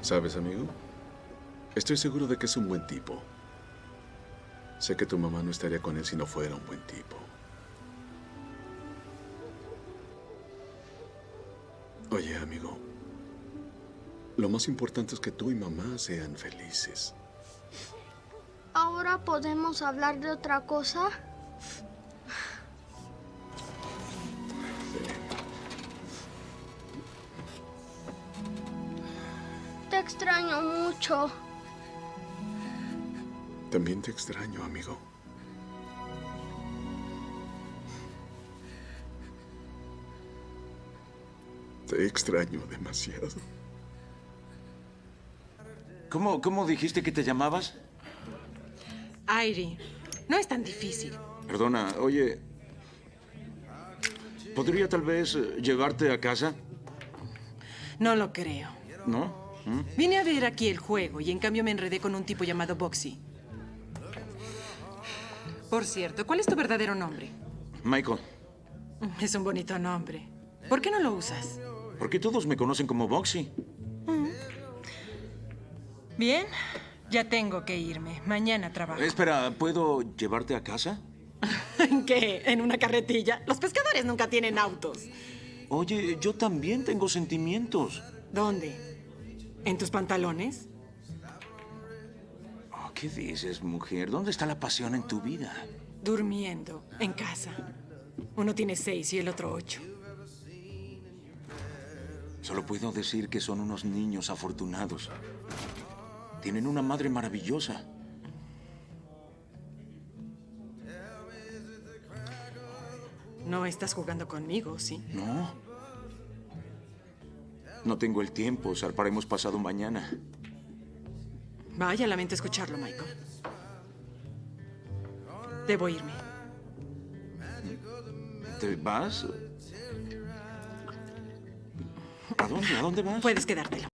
¿Sabes, amigo? Estoy seguro de que es un buen tipo. Sé que tu mamá no estaría con él si no fuera un buen tipo. Oye, amigo, lo más importante es que tú y mamá sean felices. ¿Ahora podemos hablar de otra cosa? Te extraño mucho. También te extraño, amigo. Te extraño demasiado. ¿Cómo dijiste que te llamabas? Airi, no es tan difícil. Perdona, oye... ¿Podría tal vez llevarte a casa? No lo creo. ¿No? ¿Mm? Vine a ver aquí el juego y en cambio me enredé con un tipo llamado Boxy. Por cierto, ¿cuál es tu verdadero nombre? Michael, Es un bonito nombre. ¿Por qué no lo usas? ¿por qué todos me conocen como Boxy? Bien, ya tengo que irme. Mañana trabajo. Espera, ¿puedo llevarte a casa? ¿En qué? ¿En una carretilla? Los pescadores nunca tienen autos. Oye, yo también tengo sentimientos. ¿Dónde? ¿En tus pantalones? Oh, ¿qué dices, mujer? ¿Dónde está la pasión en tu vida? Durmiendo, en casa. Uno tiene 6 y el otro 8. Solo puedo decir que son unos niños afortunados. Tienen una madre maravillosa. No estás jugando conmigo, ¿sí? No. No tengo el tiempo. Zarparemos pasado mañana. Vaya, lamento escucharlo, Michael. Debo irme. ¿Te vas? ¿A dónde? ¿A dónde vas? Puedes quedártelo.